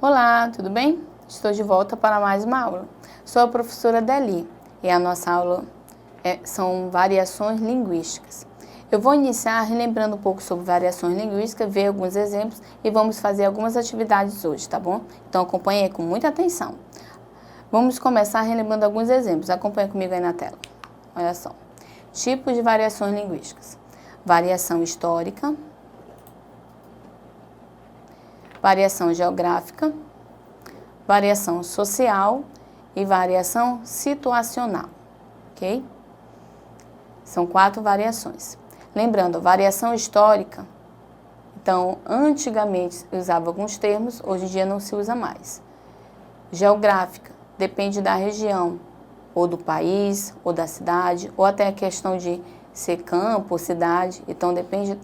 Olá, tudo bem? Estou de volta para mais uma aula. Sou a professora Deli e a nossa aula são variações linguísticas. Eu vou iniciar relembrando um pouco sobre variações linguísticas, ver alguns exemplos e vamos fazer algumas atividades hoje, tá bom? Então acompanhe aí com muita atenção. Vamos começar relembrando alguns exemplos. Acompanhe comigo aí na tela. Olha só. Tipos de variações linguísticas. Variação histórica, variação geográfica, variação social e variação situacional, ok? São 4 variações. Lembrando, variação histórica, então, antigamente usava alguns termos, hoje em dia não se usa mais. Geográfica, depende da região, ou do país, ou da cidade, ou até a questão de ser campo ou cidade, então depende,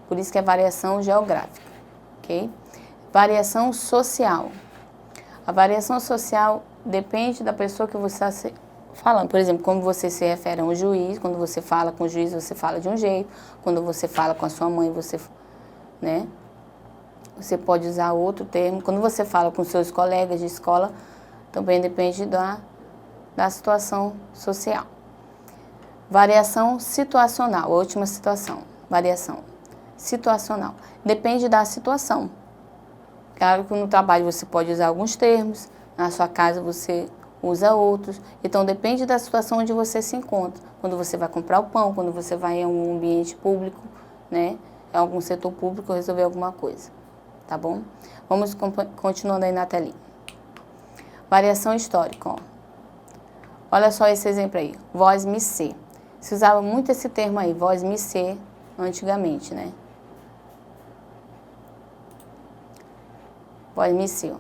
por isso que é variação geográfica, ok? Variação social. A variação social depende da pessoa que você está falando. Por exemplo, como você se refere a um juiz, quando você fala com o juiz, você fala de um jeito. Quando você fala com a sua mãe, você pode usar outro termo. Quando você fala com seus colegas de escola, também depende da situação social. Variação situacional, a última situação. Variação situacional. Depende da situação. Claro que no trabalho você pode usar alguns termos, na sua casa você usa outros, então depende da situação onde você se encontra. Quando você vai comprar o pão, quando você vai em um ambiente público, em algum setor público resolver alguma coisa, tá bom? Vamos continuando aí na telinha. Variação histórica, ó. Olha só esse exemplo aí, voz-me ser. Se usava muito esse termo aí, voz-me ser, antigamente, né? Voz-me ser.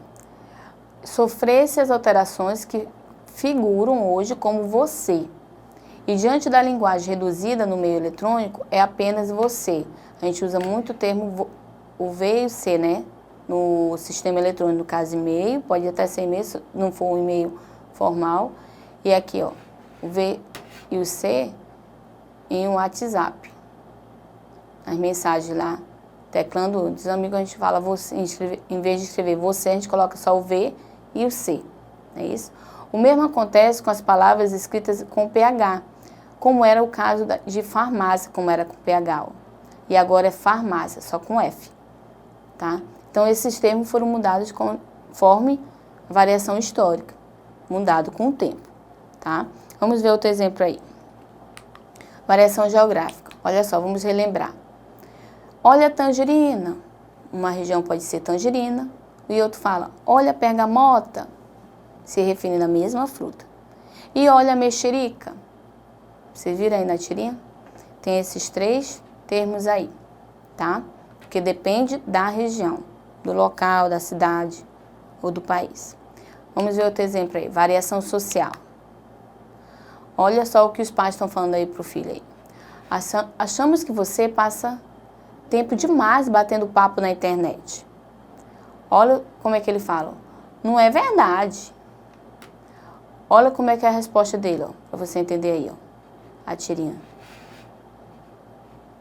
Sofresse as alterações que figuram hoje como você. E diante da linguagem reduzida no meio eletrônico, é apenas você. A gente usa muito o termo o V e o C, né? No sistema eletrônico, no caso e-mail, pode até ser e-mail, se não for um e-mail formal. E aqui, ó, o V e o C em um WhatsApp. As mensagens lá, teclando, dos amigos a gente fala você, em vez de escrever você, a gente coloca só o V e o C, não é isso? O mesmo acontece com as palavras escritas com PH, como era o caso de farmácia, como era com PH, ó. E agora é farmácia, só com F, tá? Então esses termos foram mudados conforme variação histórica, mudado com o tempo, tá? Vamos ver outro exemplo aí. Variação geográfica, olha só, vamos relembrar. Olha a tangerina, uma região pode ser tangerina, e outro fala, olha a bergamota, se referindo à mesma fruta. E olha a mexerica, vocês viram aí na tirinha? Tem esses 3 termos aí, tá? Porque depende da região, do local, da cidade ou do país. Vamos ver outro exemplo aí, variação social. Olha só o que os pais estão falando aí pro filho aí. Achamos que você passa tempo demais batendo papo na internet. Olha como é que ele fala. Não é verdade. Olha como é que é a resposta dele, ó, para você entender aí, ó. A tirinha.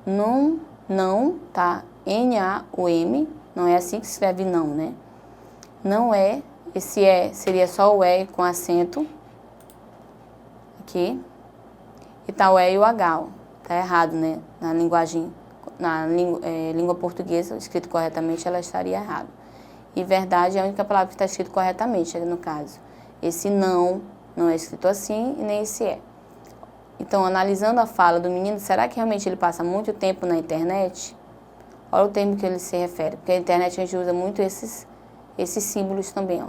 Não, tá? N-A-U-M. Não é assim que se escreve não, né? Não é. Esse é seria só o E com acento. Aqui. E tá o E e o H, ó. Tá errado, né? Na linguagem, língua portuguesa, escrito corretamente, ela estaria errada. E verdade é a única palavra que está escrito corretamente, no caso. Esse não é escrito assim e nem esse é. Então, analisando a fala do menino, será que realmente ele passa muito tempo na internet? Olha o termo que ele se refere, porque na internet a gente usa muito esses símbolos também, ó.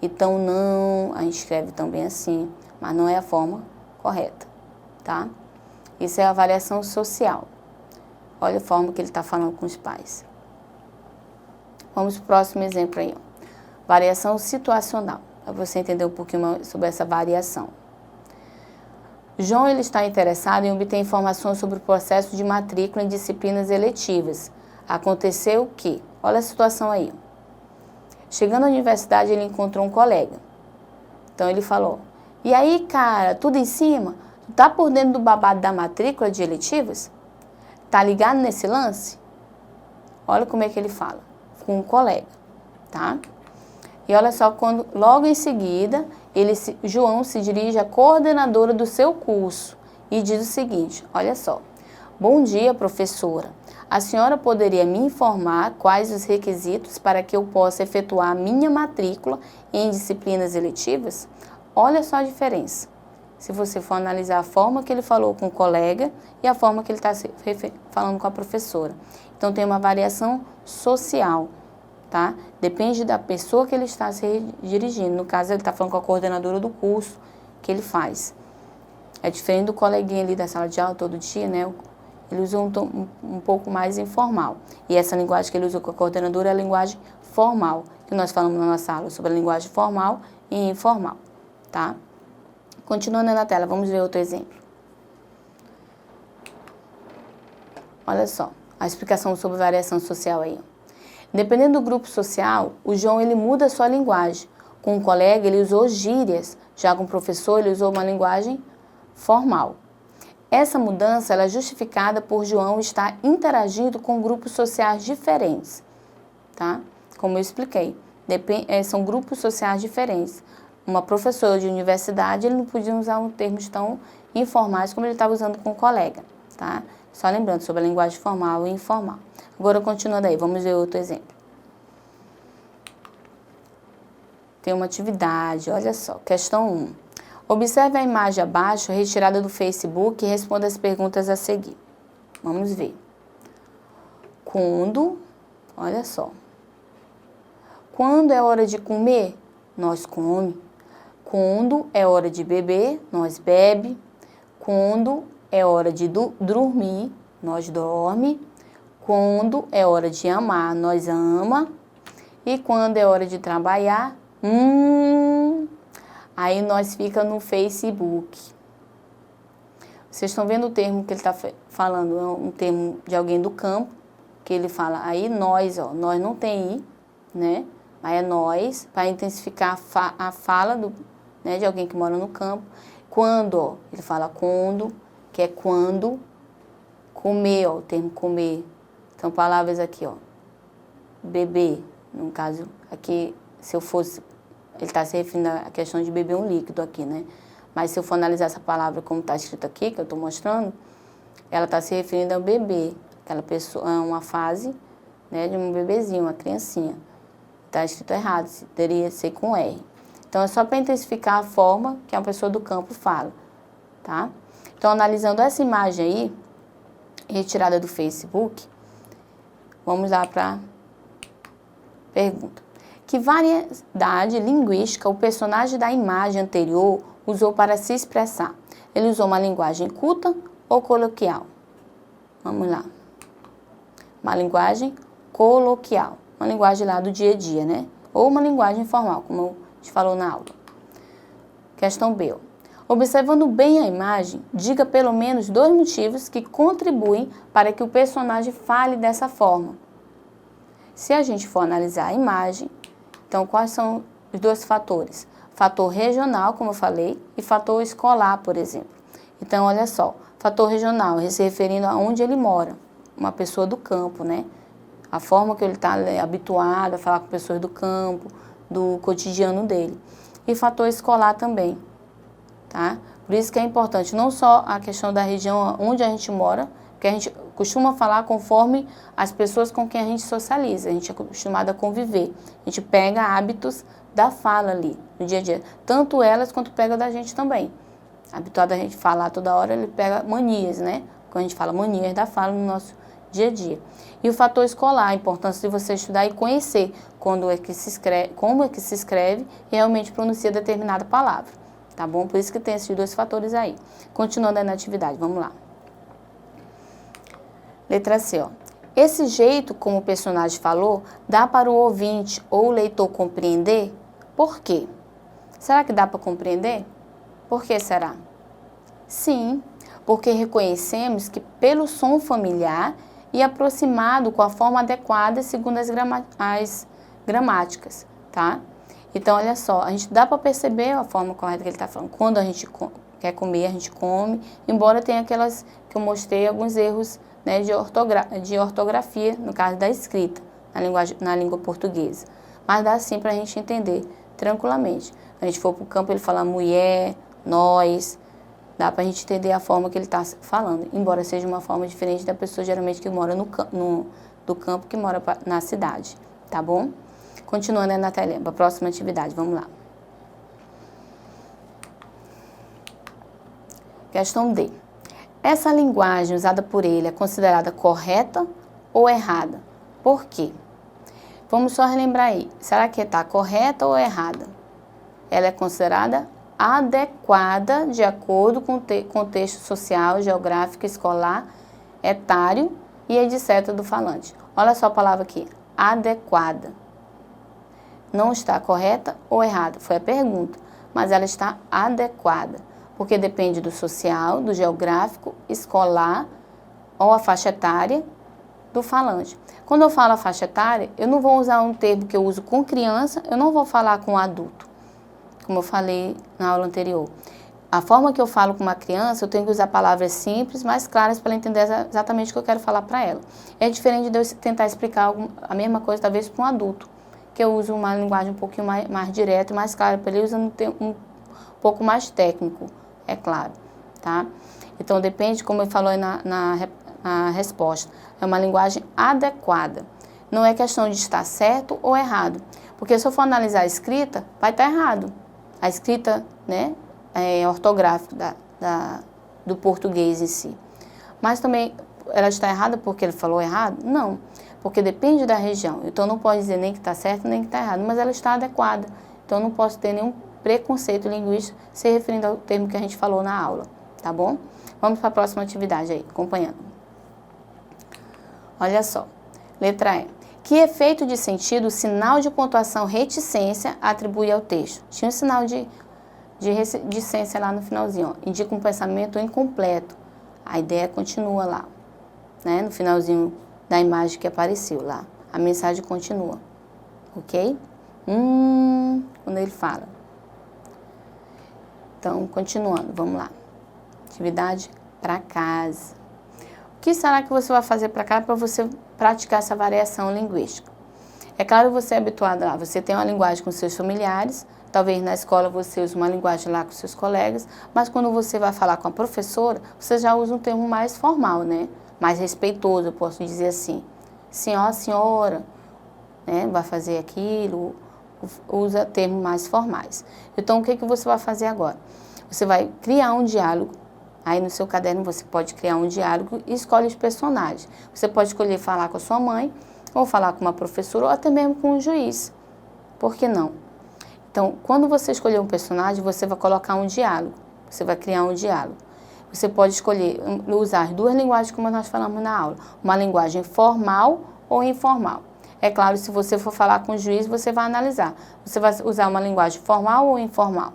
Então, não, a gente escreve também assim, mas não é a forma correta, tá? Isso é a variação social. Olha a forma que ele está falando com os pais. Vamos para o próximo exemplo aí, ó. Variação situacional, para você entender um pouquinho mais sobre essa variação. João ele está interessado em obter informações sobre o processo de matrícula em disciplinas eletivas. Aconteceu o quê? Olha a situação aí. Chegando à universidade, ele encontrou um colega. Então ele falou, e aí, cara, tudo em cima? Tu tá por dentro do babado da matrícula de eletivas? Tá ligado nesse lance? Olha como é que ele fala, com um colega, tá? E olha só, quando logo em seguida, João se dirige à coordenadora do seu curso e diz o seguinte, olha só. Bom dia, professora. A senhora poderia me informar quais os requisitos para que eu possa efetuar a minha matrícula em disciplinas eletivas? Olha só a diferença. Se você for analisar a forma que ele falou com o colega e a forma que ele está falando com a professora. Então, tem uma variação social, tá? Depende da pessoa que ele está se dirigindo. No caso, ele está falando com a coordenadora do curso que ele faz. É diferente do coleguinha ali da sala de aula todo dia, né? Ele usa um pouco mais informal. E essa linguagem que ele usa com a coordenadora é a linguagem formal, que nós falamos na nossa aula sobre a linguagem formal e informal, tá? Continuando na tela, vamos ver outro exemplo. Olha só, a explicação sobre variação social aí. Dependendo do grupo social, o João ele muda a sua linguagem. Com o colega ele usou gírias, já com o professor ele usou uma linguagem formal. Essa mudança ela é justificada por João estar interagindo com grupos sociais diferentes, tá? Como eu expliquei, são grupos sociais diferentes. Uma professora de universidade, ele não podia usar termos tão informais como ele estava usando com o colega, tá? Só lembrando sobre a linguagem formal e informal. Agora, continuando aí, vamos ver outro exemplo. Tem uma atividade, olha só, questão 1. Observe a imagem abaixo, retirada do Facebook, e responda as perguntas a seguir. Vamos ver. Quando, olha só. Quando é hora de comer, nós come. Quando é hora de beber, nós bebe. Quando é hora de dormir, nós dorme. Quando é hora de amar, nós ama. E quando é hora de trabalhar, aí nós fica no Facebook. Vocês estão vendo o termo que ele está falando, é um termo de alguém do campo, que ele fala, aí nós, ó, nós não tem i, né? Aí é nós, para intensificar a fala né, de alguém que mora no campo. Quando, ó, ele fala quando, que é quando. Comer, ó, o termo comer. São palavras aqui, ó. Beber, no caso, aqui, se eu fosse, ele está se referindo à questão de beber um líquido aqui, né? Mas se eu for analisar essa palavra como está escrito aqui, que eu estou mostrando, ela está se referindo ao bebê. Aquela pessoa, uma fase, né, de um bebezinho, uma criancinha. Está escrito errado, teria que ser com R. Então, é só para intensificar a forma que a pessoa do campo fala, tá? Então, analisando essa imagem aí, retirada do Facebook, vamos lá para a pergunta. Que variedade linguística o personagem da imagem anterior usou para se expressar? Ele usou uma linguagem culta ou coloquial? Vamos lá. Uma linguagem coloquial. Uma linguagem lá do dia a dia, né? Ou uma linguagem informal, como a gente falou na aula. Questão B. Observando bem a imagem, diga pelo menos 2 motivos que contribuem para que o personagem fale dessa forma. Se a gente for analisar a imagem, então quais são os 2 fatores? Fator regional, como eu falei, e fator escolar, por exemplo. Então, olha só, fator regional, se referindo a onde ele mora, uma pessoa do campo, né? A forma que ele está habituado a falar com pessoas do campo, do cotidiano dele. E fator escolar também, tá? Por isso que é importante, não só a questão da região onde a gente mora, porque a gente costuma falar conforme as pessoas com quem a gente socializa, a gente é acostumado a conviver. A gente pega hábitos da fala ali, no dia a dia. Tanto elas quanto pega da gente também. Habituado a gente falar toda hora, ele pega manias, né? Quando a gente fala manias da fala no nosso dia a dia. E o fator escolar, a importância de você estudar e conhecer como é que se escreve e realmente pronuncia determinada palavra, tá bom? Por isso que tem esses 2 fatores aí. Continuando aí na atividade, vamos lá. Letra C, ó. Esse jeito, como o personagem falou, dá para o ouvinte ou o leitor compreender? Por quê? Será que dá para compreender? Por que será? Sim, porque reconhecemos que pelo som familiar e aproximado com a forma adequada segundo as gramáticas, tá? Então, olha só, a gente dá para perceber a forma correta que ele está falando. Quando a gente quer comer, a gente come, embora tenha aquelas que eu mostrei, alguns erros, né, de ortografia, no caso da escrita, na língua portuguesa. mas dá sim para a gente entender tranquilamente. Se a gente for para o campo, ele fala mulher, nós, dá para a gente entender a forma que ele está falando, embora seja uma forma diferente da pessoa geralmente que mora do campo que mora na cidade, tá bom? Continuando, né, Natália, para a próxima atividade, vamos lá. Questão D. Essa linguagem usada por ele é considerada correta ou errada? Por quê? Vamos só relembrar aí. Será que está correta ou errada? Ela é considerada adequada de acordo com o contexto social, geográfico, escolar, etário e etc. do falante. Olha só a palavra aqui, adequada. Não está correta ou errada? Foi a pergunta, mas ela está adequada, porque depende do social, do geográfico, escolar ou a faixa etária do falante. Quando eu falo a faixa etária, eu não vou usar um termo que eu uso com criança, eu não vou falar com adulto, como eu falei na aula anterior. A forma que eu falo com uma criança, eu tenho que usar palavras simples, mais claras, para ela entender exatamente o que eu quero falar para ela. É diferente de eu tentar explicar a mesma coisa, talvez, para um adulto, que eu uso uma linguagem um pouquinho mais direta, mais clara, para ele usando um pouco mais técnico, é claro, tá? Então, depende, como ele falou aí na resposta, é uma linguagem adequada. Não é questão de estar certo ou errado, porque se eu for analisar a escrita, vai estar errado. A escrita, né, ortográfica do português em si. Mas também, ela está errada porque ele falou errado? Não, porque depende da região. Então, não pode dizer nem que está certo nem que está errado, mas ela está adequada. Então, não posso ter nenhum preconceito linguístico se referindo ao termo que a gente falou na aula, tá bom? Vamos para a próxima atividade aí, acompanhando. Olha só, letra E. Que efeito de sentido o sinal de pontuação reticência atribui ao texto? Tinha um sinal de reticência lá no finalzinho, ó. Indica um pensamento incompleto. A ideia continua lá, né? No finalzinho da imagem que apareceu lá. A mensagem continua, ok? Quando ele fala. Então, continuando, vamos lá. Atividade para casa. O que será que você vai fazer para cá para você praticar essa variação linguística? É claro, você é habituado lá, você tem uma linguagem com seus familiares, talvez na escola você use uma linguagem lá com seus colegas, mas quando você vai falar com a professora, você já usa um termo mais formal, né? Mais respeitoso, eu posso dizer assim. Senhora, senhora, né? Vai fazer aquilo, usa termos mais formais. Então, o que você vai fazer agora? Você vai criar um diálogo. Aí no seu caderno você pode criar um diálogo e escolhe os personagens. Você pode escolher falar com a sua mãe, ou falar com uma professora, ou até mesmo com um juiz. Por que não? Então, quando você escolher um personagem, você vai colocar um diálogo. Você vai criar um diálogo. Você pode escolher usar as duas linguagens como nós falamos na aula. Uma linguagem formal ou informal. É claro, se você for falar com o juiz, você vai analisar. Você vai usar uma linguagem formal ou informal?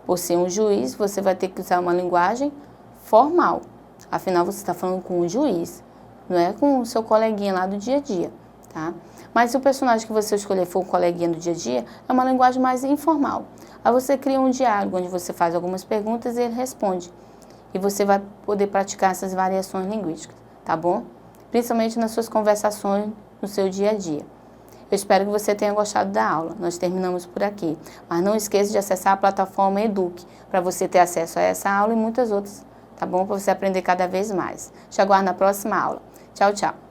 Por ser um juiz, você vai ter que usar uma linguagem formal. Afinal, você está falando com um juiz, não é com o seu coleguinha lá do dia a dia, tá? Mas se o personagem que você escolher for um coleguinha do dia a dia, é uma linguagem mais informal. Aí você cria um diálogo onde você faz algumas perguntas e ele responde. E você vai poder praticar essas variações linguísticas, tá bom? Principalmente nas suas conversações no seu dia a dia. Eu espero que você tenha gostado da aula. Nós terminamos por aqui. Mas não esqueça de acessar a plataforma Eduque, para você ter acesso a essa aula e muitas outras, tá bom? Para você aprender cada vez mais. Te aguardo na próxima aula. Tchau, tchau.